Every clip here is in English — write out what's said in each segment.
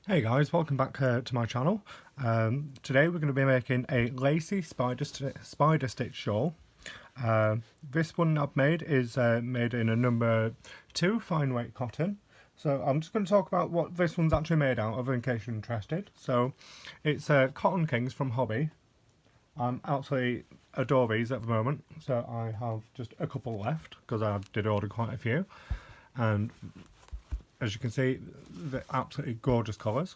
Hey guys, welcome back to my channel. Today we're going to be making a lacy spider stitch shawl. This one I've made is made in a number 2 fine weight cotton. So I'm just going to talk about what this one's actually made out of in case you're interested. So it's Cotton Kings from Hobbii. I absolutely adore these at the moment, so I have just a couple left because I did order quite a few. And as you can see, they're absolutely gorgeous colours.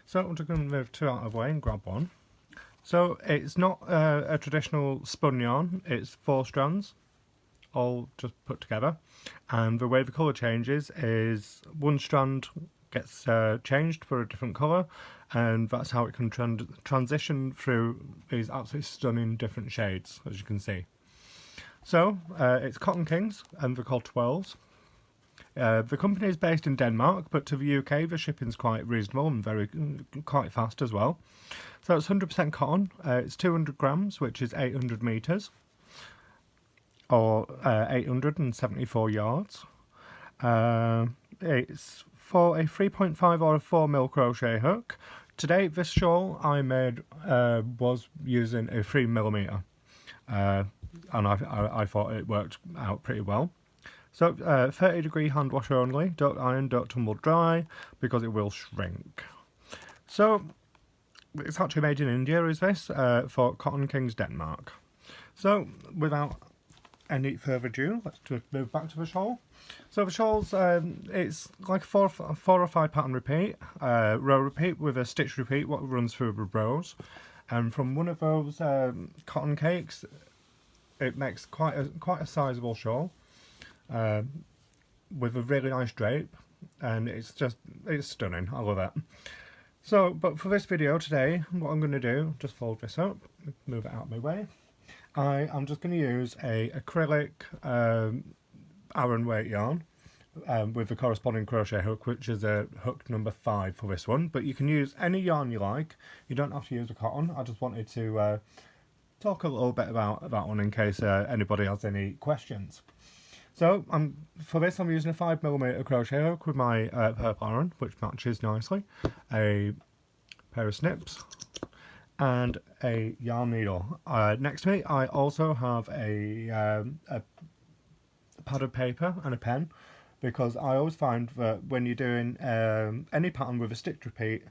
So I'm just going to move two out of the way and grab one. So it's not a traditional spun yarn, it's 4 strands, all just put together. And the way the colour changes is one strand gets changed for a different colour, and that's how it can transition through these absolutely stunning different shades, as you can see. So it's Cotton Kings, and they're called twirls. The company is based in Denmark, but to the UK the shipping's quite reasonable and quite fast as well. So it's 100% cotton. It's 200 grams, which is 800 meters, or 874 yards. It's for a 3.5 or a 4 mil crochet hook. Today this shawl I made was using a 3mm, and I thought it worked out pretty well. So 30-degree hand wash only, don't iron, don't tumble dry, because it will shrink. So it's actually made in India, is this, for Cotton Kings Denmark. So without any further ado, let's just move back to the shawl. So the shawl's, it's like a 4 or 5 pattern repeat, row repeat with a stitch repeat, what runs through the rows. And from one of those cotton cakes, it makes quite a sizable shawl. With a really nice drape, and it's stunning. I love it. So, but for this video today, what I'm going to do, just fold this up, move it out of my way. I'm just going to use a acrylic Aran weight yarn with the corresponding crochet hook, which is a hook number 5 for this one. But you can use any yarn you like. You don't have to use a cotton. I just wanted to talk a little bit about that one in case anybody has any questions. So for this I'm using a 5mm crochet hook with my purple Aran, which matches nicely, a pair of snips, and a yarn needle. Next to me I also have a pad of paper and a pen, because I always find that when you're doing any pattern with a stitch repeat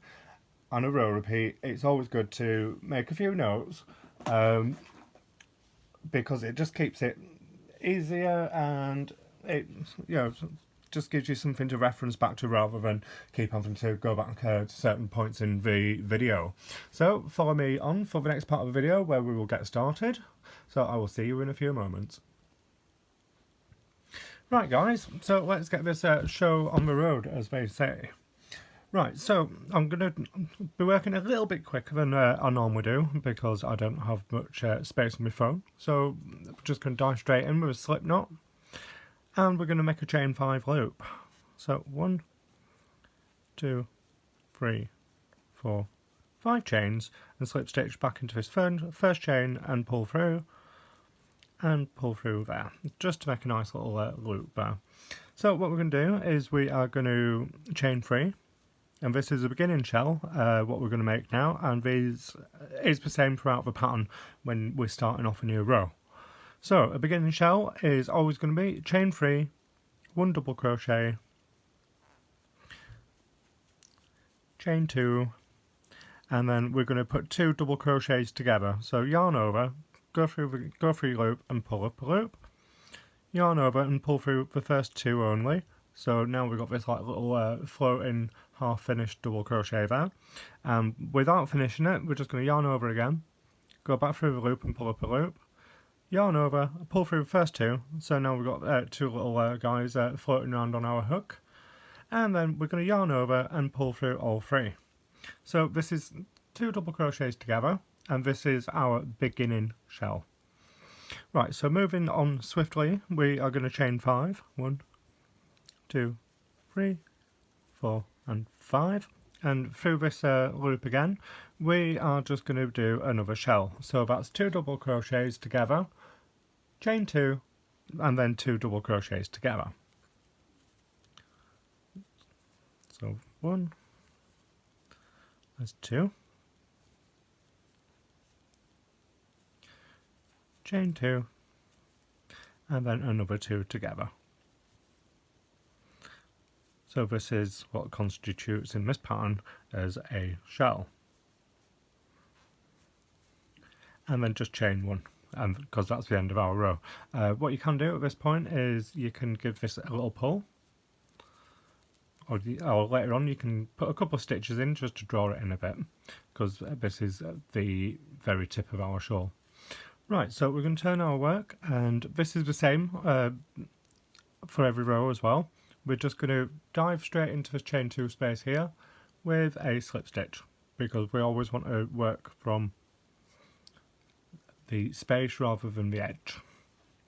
and a row repeat, it's always good to make a few notes, because it just keeps it easier, and it just gives you something to reference back to rather than keep having to go back to certain points in the video. So follow me on for the next part of the video where we will get started. So I will see you in a few moments. Right guys, so let's get this show on the road, as they say. Right, so I'm going to be working a little bit quicker than I normally do, because I don't have much space on my phone. So I'm just going to dive straight in with a slip knot, and we're going to make a chain 5 loop. So 1, 2, 3, 4, 5 chains, and slip stitch back into this first chain and pull through there, just to make a nice little loop there. So what we're going to do is we are going to chain 3. And this is a beginning shell, what we're going to make now, and this is the same throughout the pattern when we're starting off a new row. So a beginning shell is always going to be chain 3, 1 double crochet, chain 2, and then we're going to put 2 double crochets together. So yarn over, go through your loop and pull up a loop, yarn over and pull through the first 2 only. So now we've got this like little floating half finished double crochet there, and without finishing it we're just going to yarn over again, go back through the loop and pull up a loop, yarn over, pull through the first 2, so now we've got 2 little guys floating around on our hook, and then we're going to yarn over and pull through all 3. So this is 2 double crochets together, and this is our beginning shell. Right, so moving on swiftly, we are going to chain 5, 1, 2, 3, 4 and 5, and through this loop again we are just going to do another shell. So that's 2 double crochets together, chain 2, and then 2 double crochets together. So 1, That's 2, chain 2, and then another 2 together. So this is what constitutes in this pattern as a shawl. And then just chain 1, and because that's the end of our row. What you can do at this point is you can give this a little pull, or later on you can put a couple of stitches in just to draw it in a bit, because this is the very tip of our shawl. Right, so we're going to turn our work, and this is the same for every row as well. We're just going to dive straight into this chain 2 space here with a slip stitch, because we always want to work from the space rather than the edge.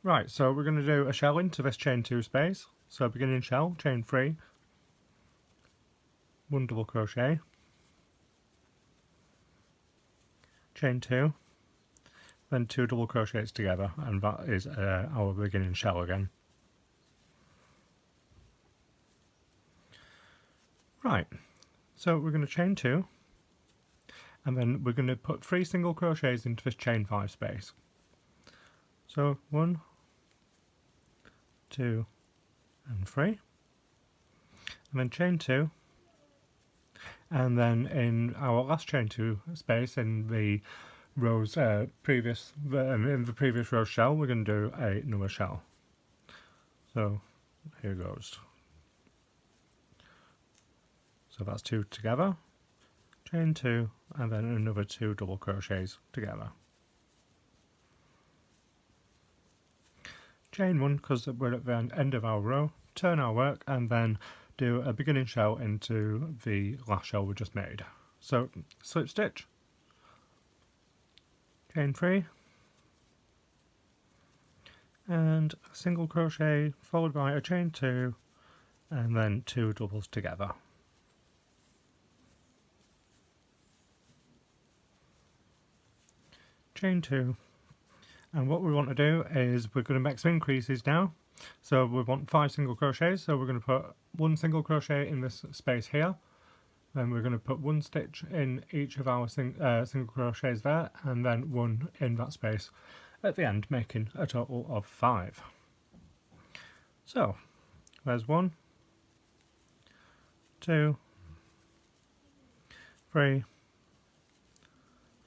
Right, so we're going to do a shell into this chain 2 space. So beginning shell, chain 3, 1 double crochet, chain 2, then 2 double crochets together, and that is our beginning shell again. Right, so we're going to chain 2, and then we're going to put 3 single crochets into this chain 5 space. So 1, 2, and 3, and then chain 2, and then in our last chain 2 space in the rows in the previous row shell, we're going to do another shell. So here goes. So that's 2 together, chain 2, and then another 2 double crochets together. Chain 1 because we're at the end of our row, turn our work, and then do a beginning shell into the last shell we just made. So slip stitch, chain 3, and a single crochet followed by a chain 2, and then 2 doubles together. Chain 2, and what we want to do is we're going to make some increases now. So we want 5 single crochets, so we're going to put 1 single crochet in this space here, then we're going to put 1 stitch in each of our single crochets there, and then 1 in that space at the end, making a total of 5. So there's 1, 2, 3,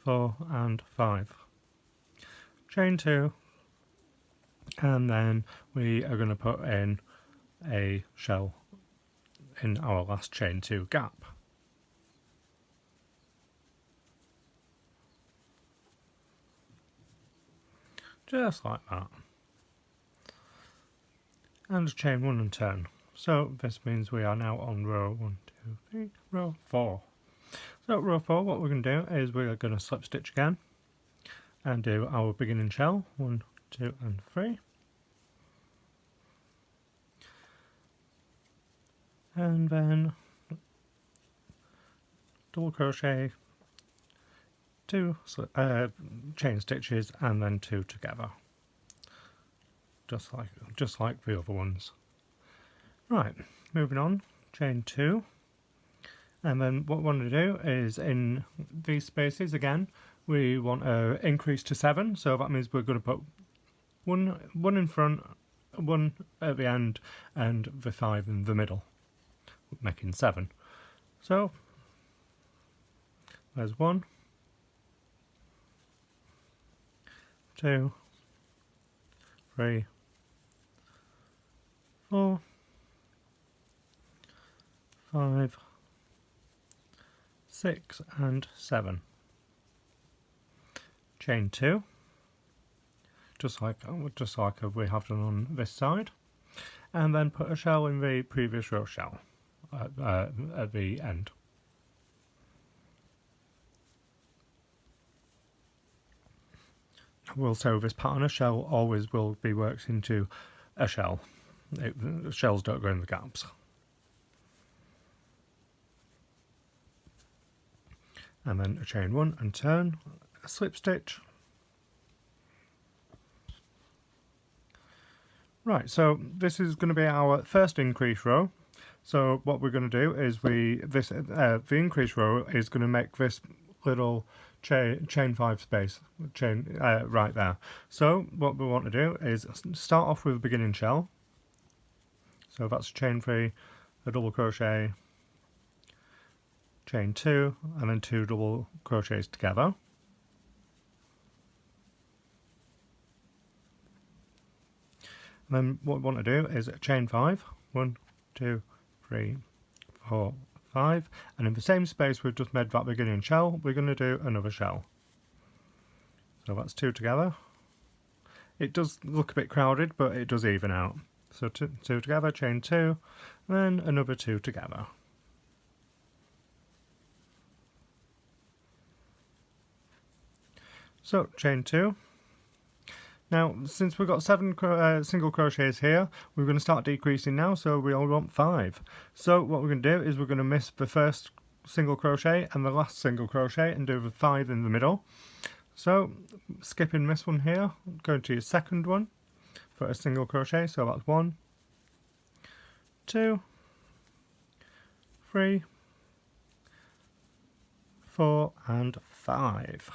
4, and 5. Chain 2, and then we are going to put in a shell in our last chain 2 gap. Just like that. And chain 1 and turn. So this means we are now on row 1, 2, 3, row 4. So row 4, what we're going to do is we're going to slip stitch again and do our beginning shell, 1, 2, and 3. And then double crochet, 2 chain stitches, and then 2 together, just like the other ones. Right, moving on, chain 2, and then what we want to do is in these spaces again we want to increase to 7, so that means we're going to put one in front, 1 at the end, and the 5 in the middle, making 7. So there's 1, 2, 3, 4, 5, 6, and 7. Chain 2, just like we have done on this side, and then put a shell in the previous row shell at the end. We'll sew this pattern. A shell always will be worked into a shell. The shells don't go in the gaps. And then a chain 1 and turn, a slip stitch. Right, so this is going to be our first increase row. So what we're going to do is the increase row is going to make this little chain 5 space right there. So what we want to do is start off with a beginning shell. So that's chain 3, a double crochet, chain 2, and then 2 double crochets together. And then what we want to do is chain 5, 1, 2, 3, 4, 5, and in the same space we've just made that beginning shell, we're going to do another shell. So that's 2 together. It does look a bit crowded, but it does even out. So 2 together, chain 2, and then another 2 together. So chain 2. Now, since we've got 7 single crochets here, we're going to start decreasing now, so we only want 5. So what we're going to do is we're going to miss the first single crochet and the last single crochet and do the 5 in the middle. So, skipping this one here, go to your second one for a single crochet, so that's 1, 2, 3, 4 and 5.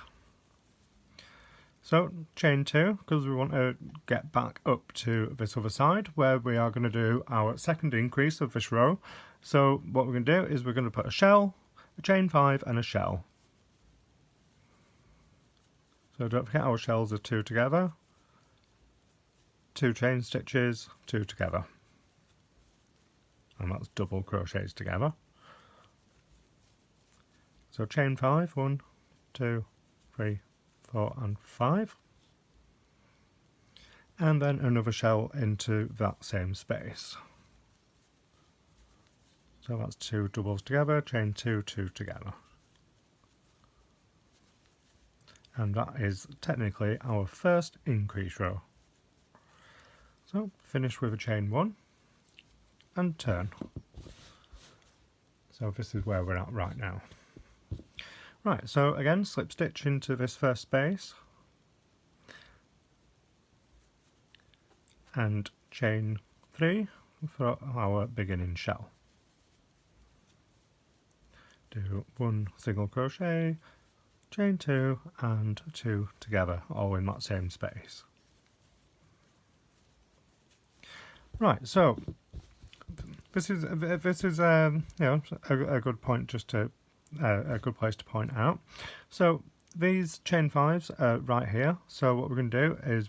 So chain 2, because we want to get back up to this other side where we are going to do our second increase of this row. So what we're going to do is we're going to put a shell, a chain 5 and a shell. So don't forget our shells are 2 together, 2 chain stitches, 2 together. And that's double crochets together. So chain 5, 1, 2, 3, 4 and 5, and then another shell into that same space. So that's 2 doubles together, chain 2, 2 together. And that is technically our first increase row. So finish with a chain 1 and turn. So this is where we're at right now. Right, so again, slip stitch into this first space and chain 3 for our beginning shell. Do 1 single crochet, chain 2 and 2 together, all in that same space. Right, so this is you know, a good point just to a good place to point out. So these chain 5s are right here. So what we're going to do is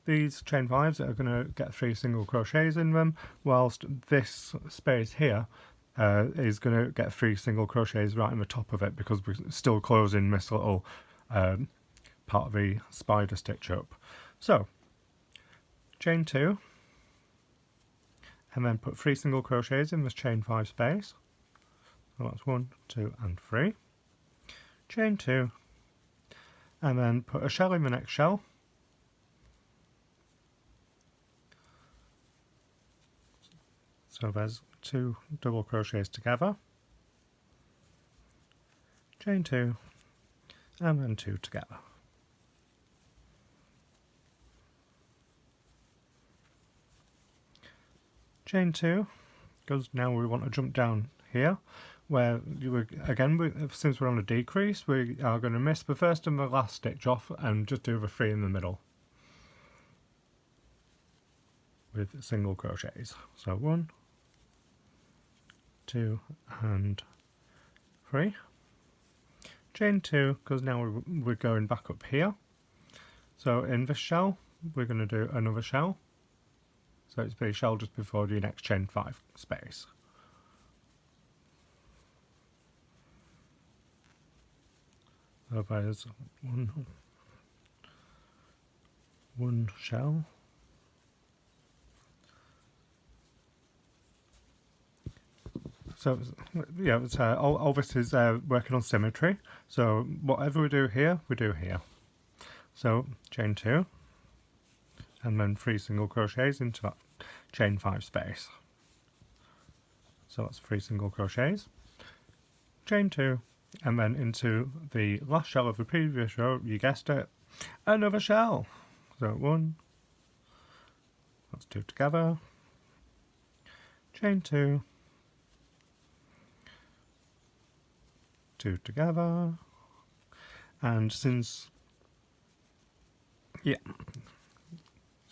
these chain 5s are going to get 3 single crochets in them, whilst this space here is going to get 3 single crochets right in the top of it, because we're still closing this little part of the spider stitch up. So chain 2, and then put 3 single crochets in this chain 5 space. So that's 1, 2 and 3. Chain 2, and then put a shell in the next shell. So there's 2 double crochets together. Chain 2, and then 2 together. Chain 2, because now we want to jump down here, where since we're on a decrease, we are going to miss the first and the last stitch off and just do the 3 in the middle with single crochets. So 1, 2 and 3. Chain 2, because now we're going back up here. So in this shell, we're going to do another shell. So it's the shell just before the next chain 5 space. So there's one shell. So yeah, all this is working on symmetry. So whatever we do here, we do here. So chain 2, and then 3 single crochets into that chain 5 space. So that's 3 single crochets, chain 2, and then into the last shell of the previous row, you guessed it, another shell. So 1, that's 2 together, chain 2, 2 together, and since, yeah,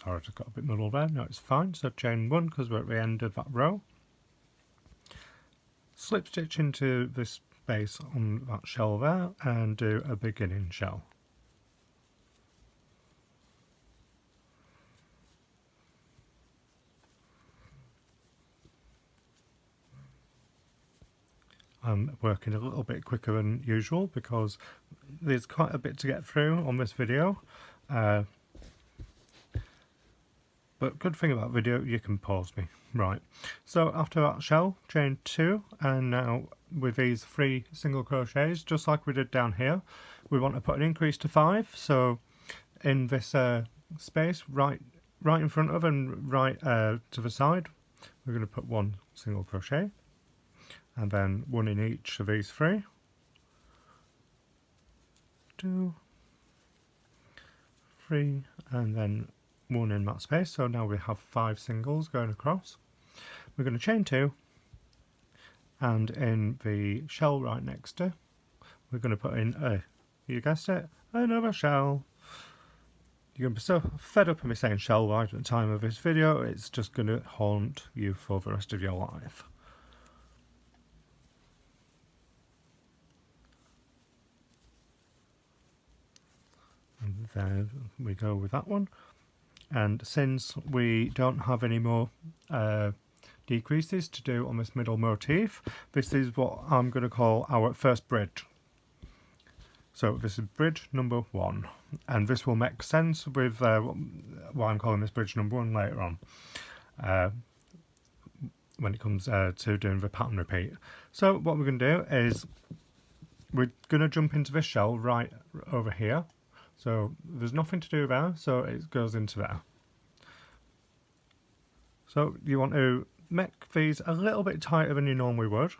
sorry, I just got a bit muddled there, no, it's fine, so chain 1 because we're at the end of that row, slip stitch into this space on that shell there, and do a beginning shell. I'm working a little bit quicker than usual because there's quite a bit to get through on this video. But good thing about video, you can pause me. Right, so after that shell, chain 2, and now with these 3 single crochets, just like we did down here, we want to put an increase to 5. So in this space, right in front of and right to the side, we're going to put 1 single crochet, and then 1 in each of these 3. 2, 3, and then 1 in that space. So now we have 5 singles going across. We're going to chain 2, and in the shell right next to, we're going to put in you guessed it, another shell. You're going to be so fed up of me saying shell right at the time of this video, it's just going to haunt you for the rest of your life. And there we go with that one. And since we don't have any more decreases to do on this middle motif, this is what I'm going to call our first bridge. So this is bridge number 1, and this will make sense with why I'm calling this bridge number 1 later on, when it comes to doing the pattern repeat. So what we're going to do is we're going to jump into this shell right over here. So there's nothing to do there, so it goes into there. So you want to make these a little bit tighter than you normally would,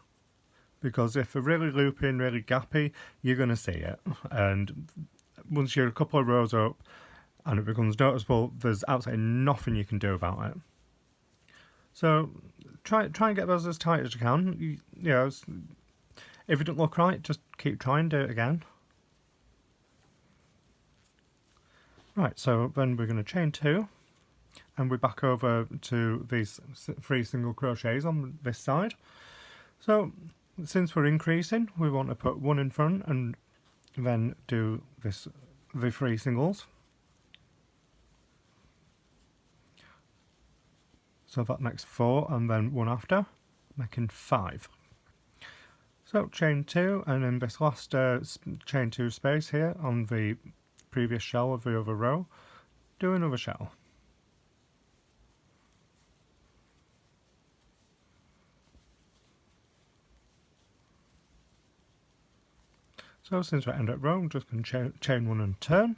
because if they're really loopy and really gappy, you're going to see it. And once you're a couple of rows up and it becomes noticeable, there's absolutely nothing you can do about it. So try and get those as tight as you can. You know, if it doesn't look right, just keep trying, do it again. Right, so then we're going to chain 2, and we're back over to these 3 single crochets on this side. So since we're increasing, we want to put 1 in front and then do the 3 singles. So that makes 4, and then 1 after, making 5. So chain 2, and in this last chain 2 space here on the previous shell of the other row, do another shell. So since we're at end of row, I'm just going to chain 1 and turn.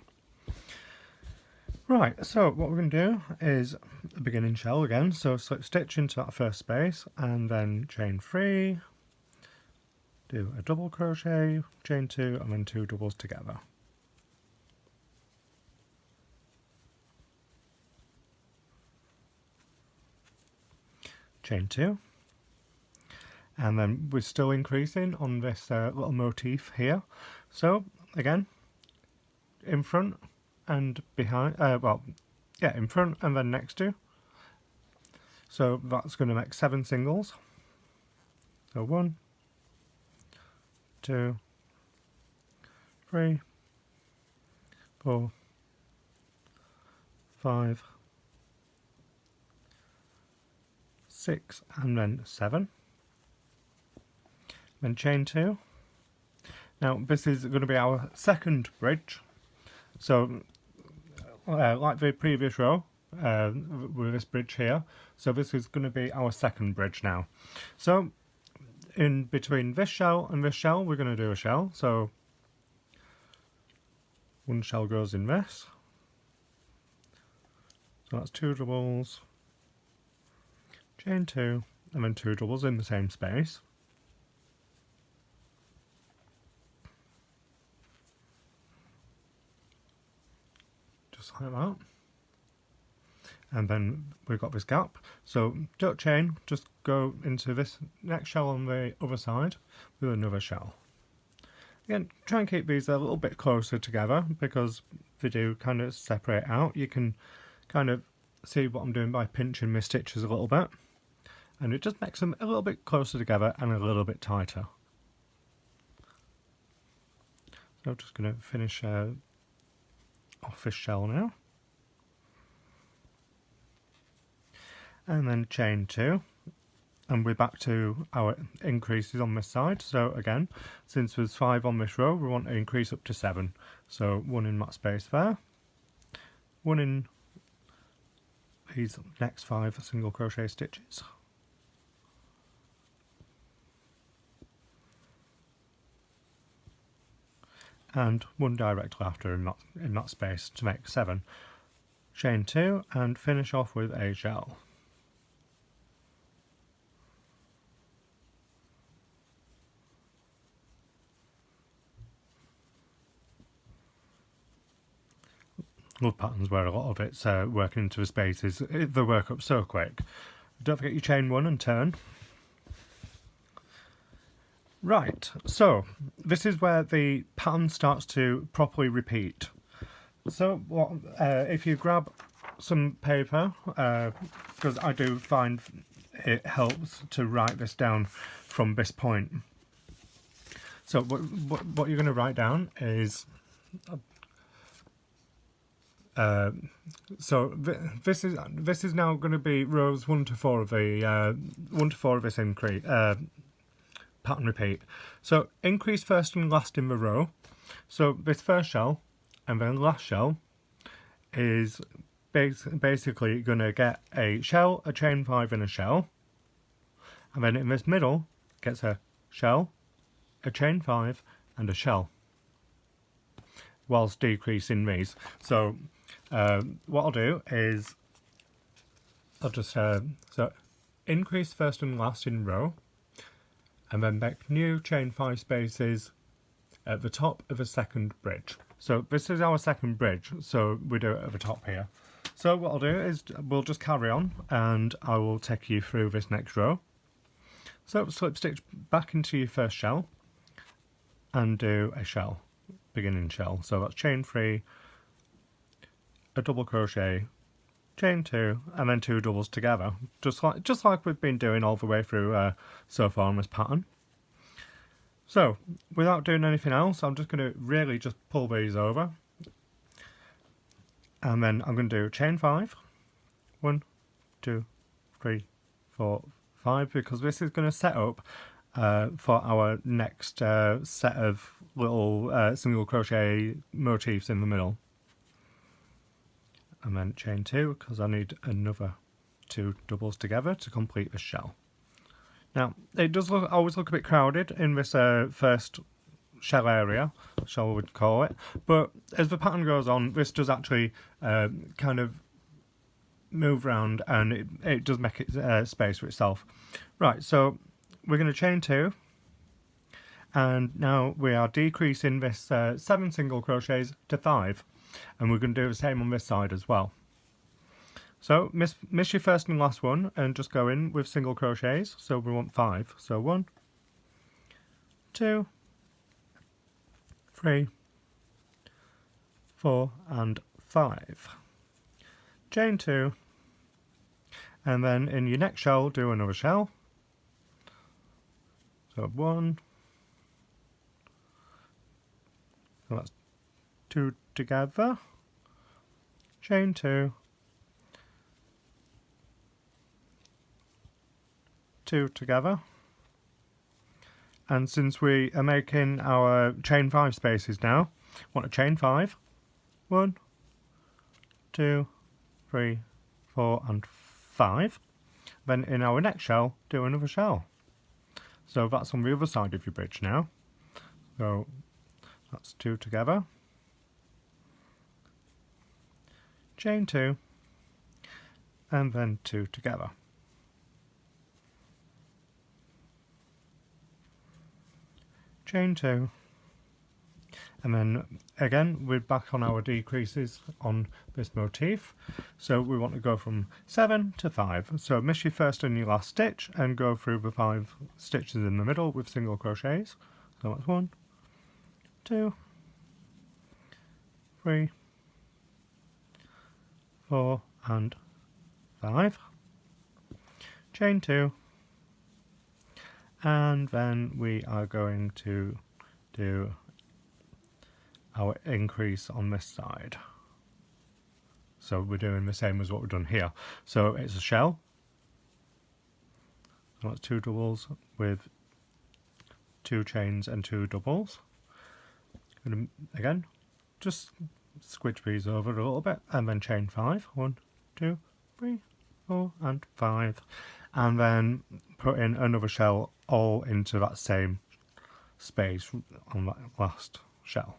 Right, so what we're going to do is a beginning shell again, so slip stitch into that first space and then chain 3, do a double crochet, chain 2 and then 2 doubles together. Chain 2, and then we're still increasing on this little motif here. So again, in front and behind, in front and then next to. So that's going to make 7 singles. So 1, 2, 3, 4, 5, 6, and then 7. Then chain 2. Now this is going to be our second bridge. So like the previous row with this bridge here, so this is going to be our second bridge now. So in between this shell and this shell, we're going to do a shell. So 1 shell goes in this. So that's 2 doubles, chain 2, and then 2 doubles in the same space. Just like that. And then we've got this gap. So don't chain, just go into this next shell on the other side with another shell. Again, try and keep these a little bit closer together because they do kind of separate out. You can kind of see what I'm doing by pinching my stitches a little bit, and it just makes them a little bit closer together and a little bit tighter. So I'm just going to finish off this shell now, and then chain 2, and we're back to our increases on this side. So again, since there's 5 on this row, we want to increase up to 7. So 1 in that space there, 1 in these next 5 single crochet stitches, and 1 directly after in that space to make 7. Chain 2 and finish off with a shell. Love patterns where a lot of it's working into the spaces. They work up so quick. Don't forget you chain 1 and turn. Right, so this is where the pattern starts to properly repeat. So if you grab some paper, because I do find it helps to write this down from this point. So what you're going to write down is so this is now going to be rows 1 to 4 of the 1 to 4 of this increase pattern repeat. So increase first and last in the row. So this first shell and then last shell is basically going to get a shell, a chain 5 and a shell, and then in this middle gets a shell, a chain 5 and a shell, whilst decreasing these. So what I'll do is I'll just so increase first and last in row, and then make new chain 5 spaces at the top of a second bridge. So this is our second bridge, so we do it at the top here. So what I'll do is we'll just carry on and I will take you through this next row. So slip stitch back into your first shell and do a shell, beginning shell. So that's chain 3, a double crochet, chain 2 and then 2 doubles together, just like we've been doing all the way through so far on this pattern. So without doing anything else, I'm just going to really just pull these over, and then I'm going to do chain 5, 1, 2, 3, 4, 5, because this is going to set up for our next set of little single crochet motifs in the middle. And then chain 2 because I need another 2 doubles together to complete the shell. Now it does always look a bit crowded in this first shell area, shall we call it, but as the pattern goes on, this does actually kind of move around and it does make it space for itself. Right, so we're going to chain 2, and now we are decreasing this 7 single crochets to 5. And we're going to do the same on this side as well. So miss your first and last one and just go in with single crochets. So we want 5. So 1, 2, 3, 4 and 5. Chain 2, and then in your next shell do another shell. So 1, so that's 2 together, chain 2, 2 together, and since we are making our chain 5 spaces now, want to chain 5, 1, 2, 3, 4 and 5. Then in our next shell do another shell. So that's on the other side of your bridge now. So that's 2 together, chain 2 and then 2 together. Chain 2, And then again, we're back on our decreases on this motif. So we want to go from 7 to 5. So miss your first and your last stitch and go through the 5 stitches in the middle with single crochets. So that's 1, 2, 3, 4 and 5. Chain 2. And then we are going to do our increase on this side. So we're doing the same as what we've done here. So it's a shell. So that's 2 doubles with 2 chains and 2 doubles. And again, just squidge these over a little bit and then chain 5. 1, 2, 3, 4 and 5. And then put in another shell all into that same space on that last shell.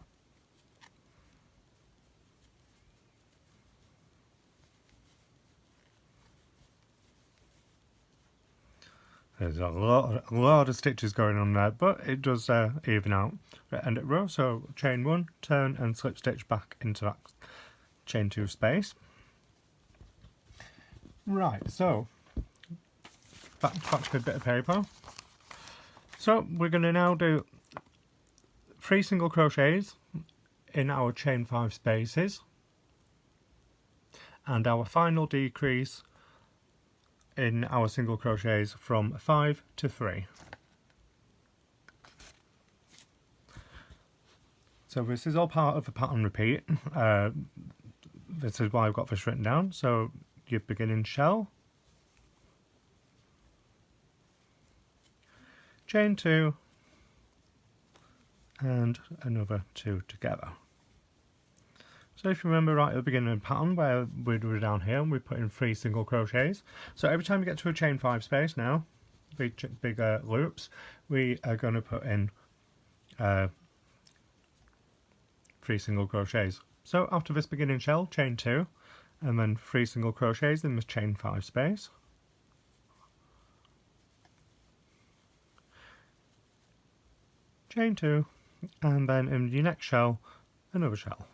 There's a lot of stitches going on there, but it does even out at end of row. So chain 1, turn and slip stitch back into that chain 2 space. Right, so back to a bit of paper. So we're going to now do 3 single crochets in our chain 5 spaces, and our final decrease in our single crochets from 5 to 3. So this is all part of the pattern repeat. This is why I've got this written down. So your beginning shell, chain 2 and another 2 together. So if you remember right at the beginning of the pattern where we were down here and we put in 3 single crochets. So every time you get to a chain 5 space now, big loops, we are going to put in 3 single crochets. So after this beginning shell, chain 2 and then 3 single crochets in the chain 5 space. Chain 2 and then in your next shell, another shell.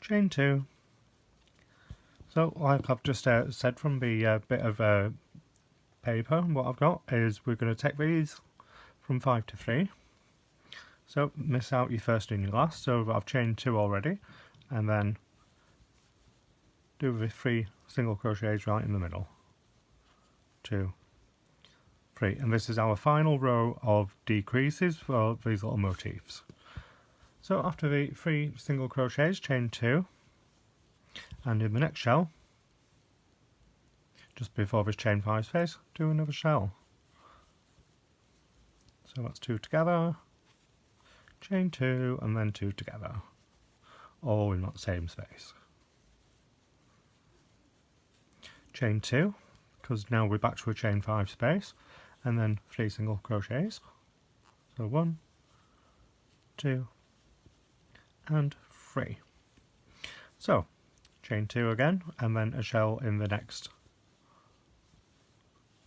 Chain 2. So like I've just said from the bit of paper, what I've got is we're going to take these from 5 to 3. So miss out your first and your last, so I've chained 2 already, and then do the 3 single crochets right in the middle. 2, 3, and this is our final row of decreases for these little motifs. So after the 3 single crochets, chain 2, and in the next shell, just before this chain 5 space, do another shell. So that's 2 together, chain 2, and then 2 together, all in that same space. Chain 2, because now we're back to a chain 5 space, and then 3 single crochets. So 1, 2, and 3. So chain 2 again, and then a shell in the next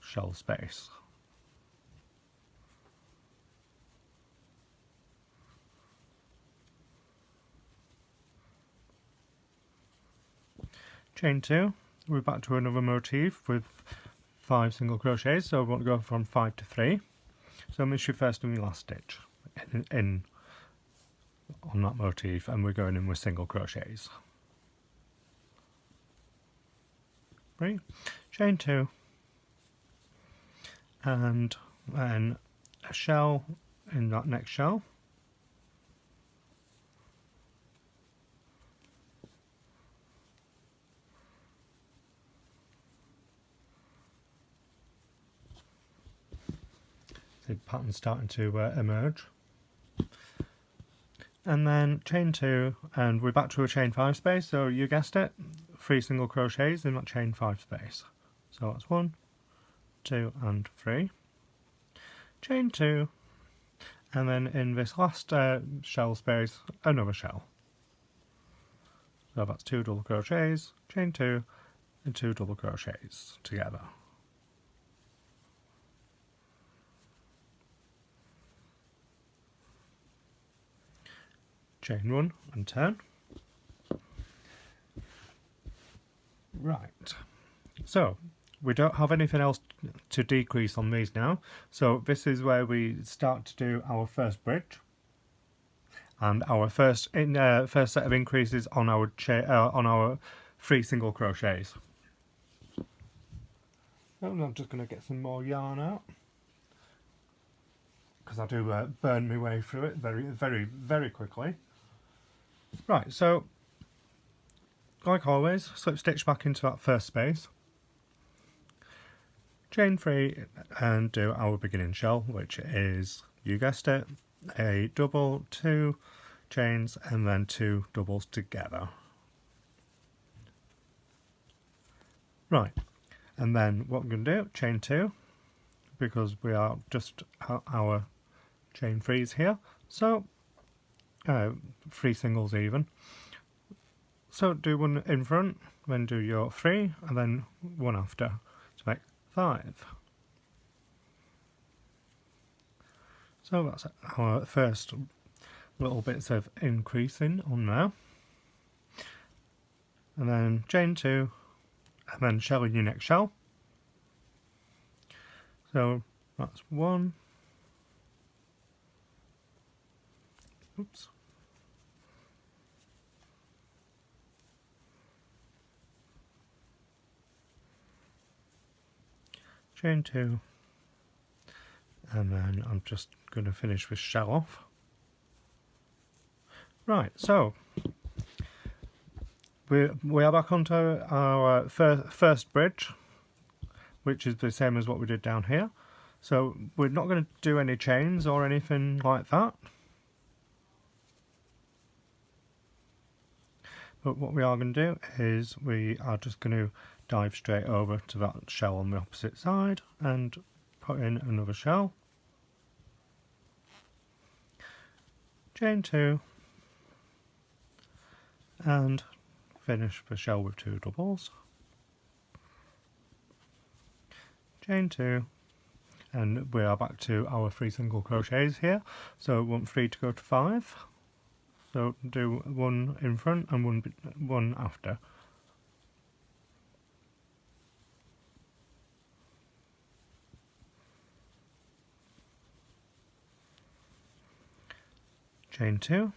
shell space. Chain 2, we're back to another motif with 5 single crochets, so we want to go from 5 to 3. So miss your first and your last stitch in on that motif, and we're going in with single crochets. 3, chain 2, and then a shell in that next shell. The pattern's starting to emerge. And then chain 2, and we're back to a chain 5 space, so you guessed it, 3 single crochets in that chain 5 space. So that's 1, 2 and 3. Chain 2, and then in this last shell space, another shell. So that's 2 double crochets, chain 2, and 2 double crochets together. Chain 1 and turn. Right, so we don't have anything else to decrease on these now, so this is where we start to do our first bridge and our first set of increases on our 3 single crochets. So I'm just going to get some more yarn out, because I do burn my way through it very quickly. Right, so like always, slip stitch back into that first space, chain 3 and do our beginning shell, which is, you guessed it, a double, 2 chains and then 2 doubles together. Right, and then what I'm going to do, chain 2, because we are just our chain 3s here, so 3 singles even. So do 1 in front, then do your 3, and then 1 after to make 5. So that's our first little bits of increasing on there. And then chain 2, and then shell in your next shell. So that's 1. Oops. Chain 2, and then I'm just going to finish this shell off. Right, so we are back onto our first bridge, which is the same as what we did down here. So we're not going to do any chains or anything like that. But what we are going to do is we are just going to dive straight over to that shell on the opposite side and put in another shell. Chain 2 and finish the shell with 2 doubles. Chain 2 and we are back to our 3 single crochets here. So we want 3 to go to 5. So do 1 in front and 1 after. Chain 2,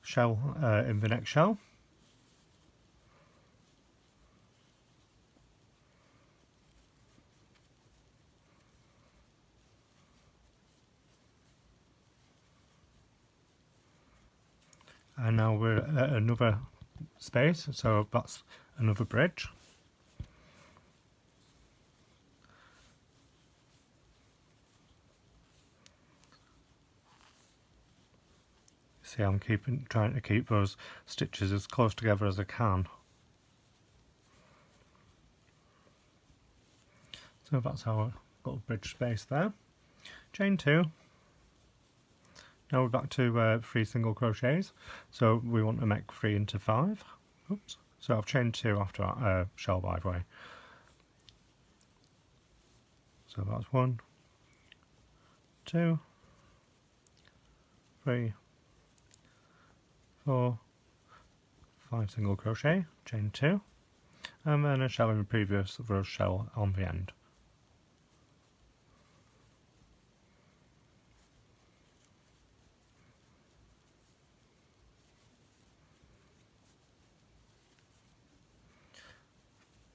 shell in the next shell, and now we're at another space, so that's another bridge. See, I'm trying to keep those stitches as close together as I can. So that's our little bridge space there. Chain 2. Now we're back to 3 single crochets. So we want to make 3 into 5. Oops. So I've chained 2 after that shell, by the way. So that's 1, 2, 3, 4, 5 single crochet, chain 2, and then a shell in the previous row shell on the end.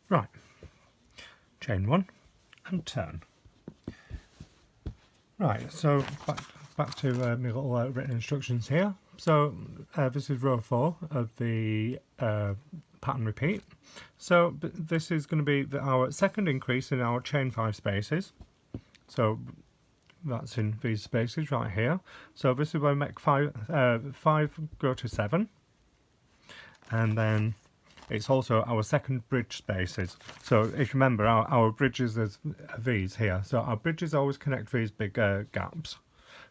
Right, chain 1 and turn. Right, so back to my little written instructions here. So this is row 4 of the pattern repeat. So this is going to be our second increase in our chain 5 spaces. So that's in these spaces right here. So this is where we make 5 go to 7, and then it's also our second bridge spaces. So if you remember, our bridges are these here. So our bridges always connect these big gaps.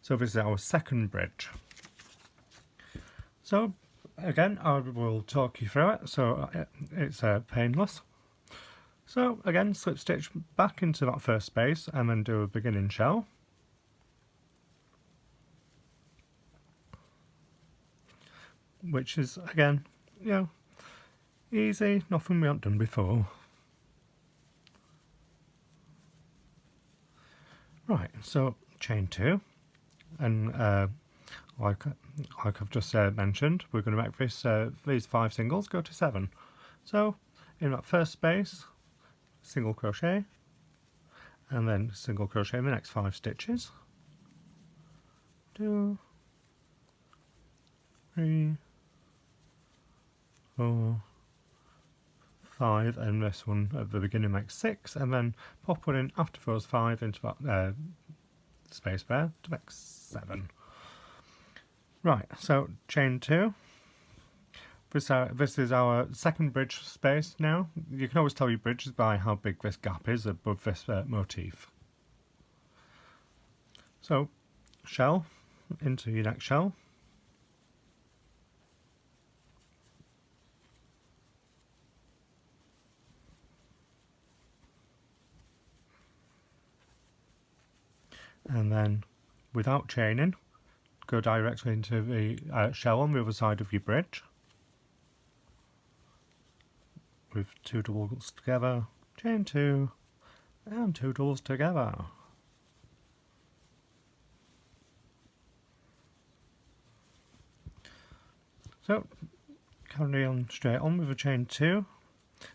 So this is our second bridge. So again, I will talk you through it, so it's painless. So again, slip stitch back into that first space and then do a beginning shell. Which is, again, you know, easy, nothing we haven't done before. Right, so chain 2, and like I've just mentioned, we're going to make this these 5 singles go to 7. So in that first space, single crochet, and then single crochet in the next 5 stitches. 2, 3, 4, 5, and this one at the beginning makes 6, and then pop one in after those 5 into that space there to make 7. Right, so chain 2. This is our second bridge space now. You can always tell your bridges by how big this gap is above this motif. So shell into your next shell. And then, without chaining, go directly into the shell on the other side of your bridge. With 2 doubles together, chain 2, and 2 doubles together. So, carry on straight on with a chain 2,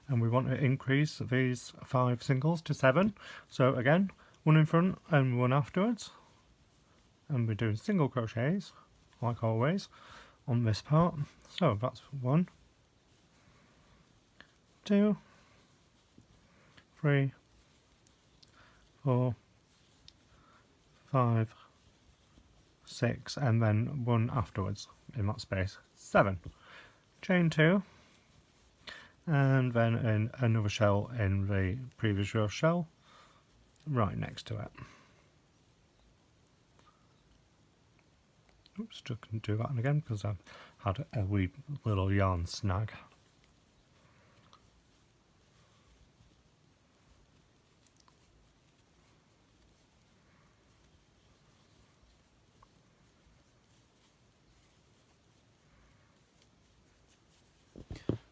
and we want to increase these 5 singles to 7. So again, 1 in front and 1 afterwards, and we're doing single crochets like always on this part. So that's 1, 2, 3, 4, 5, 6, and then 1 afterwards in that space. 7. Chain 2, and then in another shell in the previous row shell right next to it. Oops, just couldn't do that again because I've had a wee little yarn snag.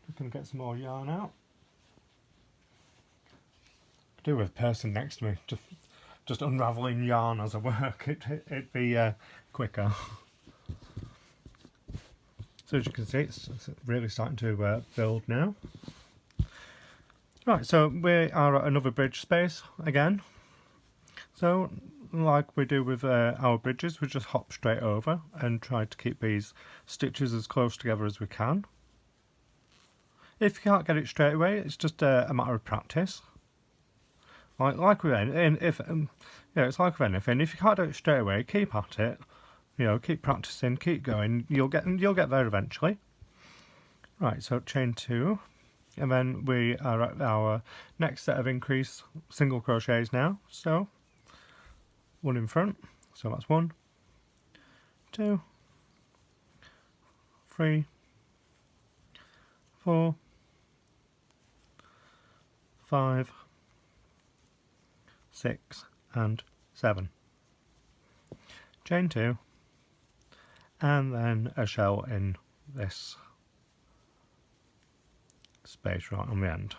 Just going to get some more yarn out. Do with a person next to me, just unravelling yarn as I work. It'd be quicker. So as you can see, it's really starting to build now. Right, so we are at another bridge space again. So like we do with our bridges, we just hop straight over and try to keep these stitches as close together as we can. If you can't get it straight away, it's just a matter of practice. Like with anything, it's like with anything. If you can't do it straight away, keep at it. Keep practicing, keep going. You'll get there eventually. Right, so chain 2, and then we are at our next set of increase single crochets now. So 1 in front, so that's 1, 2, 3, 4, 5, 6, and 7. Chain 2, and then a shell in this space right on the end.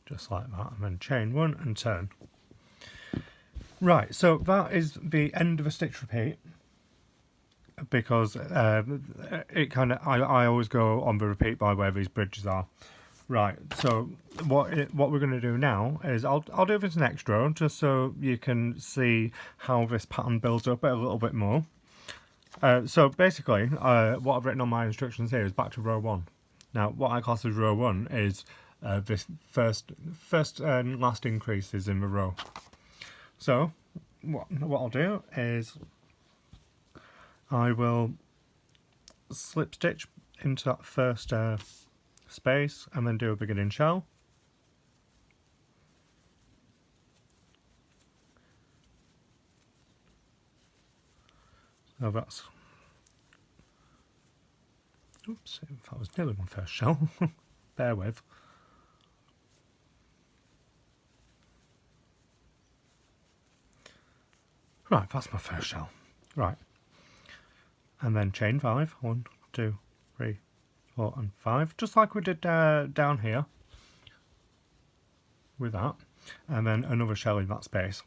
Just like that, and then chain 1 and turn. Right, so that is the end of a stitch repeat, because it kind of I always go on the repeat by where these bridges are. Right, so what we're going to do now is I'll do this next row just so you can see how this pattern builds up a little bit more. So basically, what I've written on my instructions here is back to row 1. Now, what I class as row 1 is this first and last increases in the row. So what I'll do is I will slip stitch into that first space and then do a beginning shell. So that's, oops, that was nearly my first shell. Bear with. Right, that's my first shell. Right, and then chain 5, 1, 2, 3, 4 and 5, just like we did down here with that, and then another shell in that space.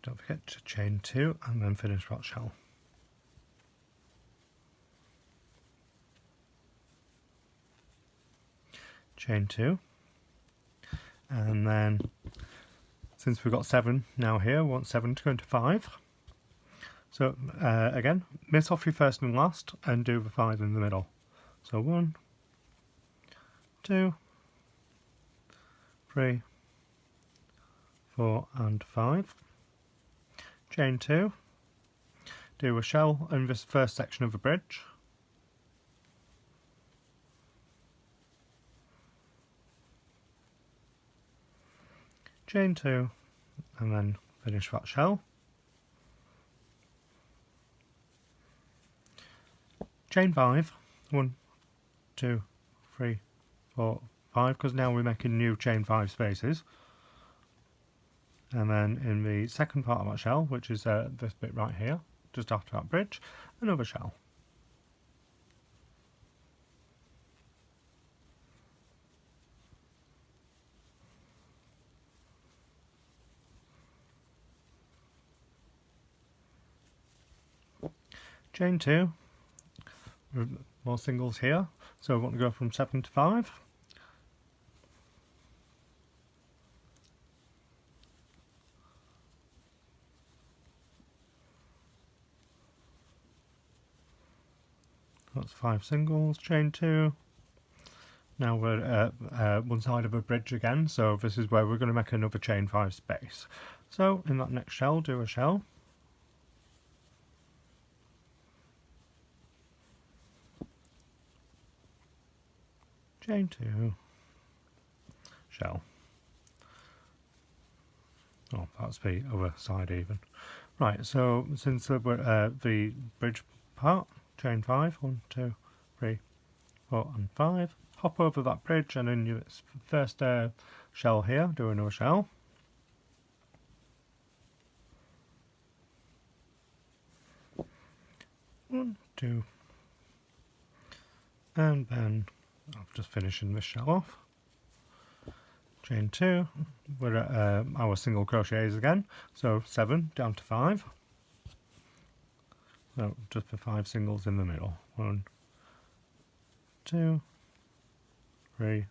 Don't forget to chain 2 and then finish that shell. Chain 2, and then since we've got 7 now here, we want 7 to go into 5. So again, miss off your first and last and do the 5 in the middle. So 1, 2, 3, 4 and 5. Chain 2, do a shell in this first section of the bridge. Chain 2 and then finish that shell. Chain 5, 1, 2, 3, 4, 5, because now we're making new chain 5 spaces. And then in the second part of that shell, which is this bit right here, just after that bridge, another shell. Chain 2, more singles here, so we want to go from 7 to 5. That's 5 singles, chain 2. Now we're at one side of a bridge again, so this is where we're going to make another chain 5 space. So in that next shell, do a shell. Chain 2, shell. Oh, that's the other side even. Right, so since we're the bridge part, chain 5, 1, 2, 3, 4 and 5. Hop over that bridge and in your first shell here, do another shell. One, two, and then I'm just finishing this shell off. Chain 2, we're at our single crochets again, so 7 down to 5. So just for 5 singles in the middle. 1, 2, 3,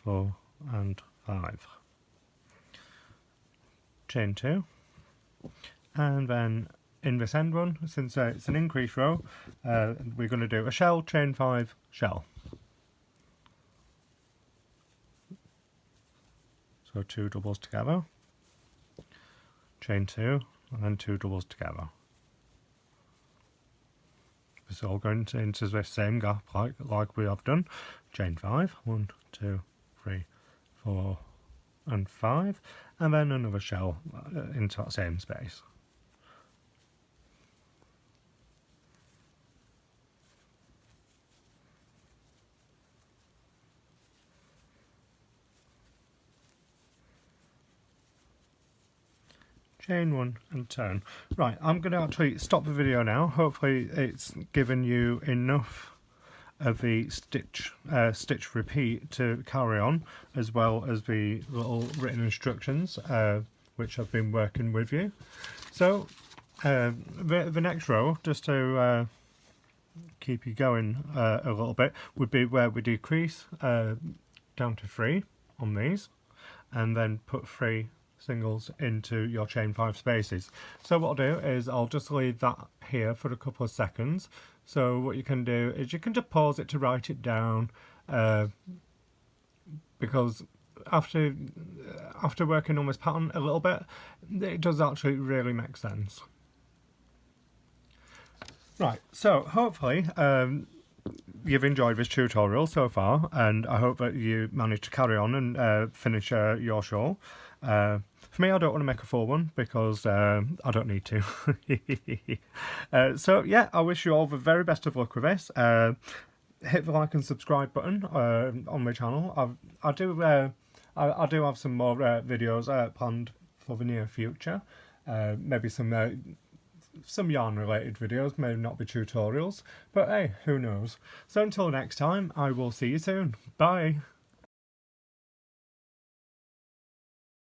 4 and 5. Chain 2, and then in this end one, since it's an increase row, we're going to do a shell, chain 5, shell. So 2 doubles together, chain 2, and then 2 doubles together. It's all going into the same gap like we have done. Chain 5, 1, 2, 3, 4 and 5, and then another shell into that same space. Chain 1 and turn. Right, I'm going to actually stop the video now. Hopefully it's given you enough of the stitch repeat to carry on, as well as the little written instructions which I've been working with you. So the next row, just to keep you going a little bit, would be where we decrease down to 3 on these, and then put 3 singles into your chain 5 spaces. So what I'll do is I'll just leave that here for a couple of seconds. So what you can do is you can just pause it to write it down, because after working on this pattern a little bit, it does actually really make sense. Right, so hopefully you've enjoyed this tutorial so far, and I hope that you managed to carry on and finish your shawl. For me, I don't want to make a full one because I don't need to. So yeah, I wish you all the very best of luck with this. Hit the like and subscribe button on my channel. I do have some more videos planned for the near future. Maybe some yarn related videos, may not be tutorials, but hey, who knows. So until next time, I will see you soon. Bye!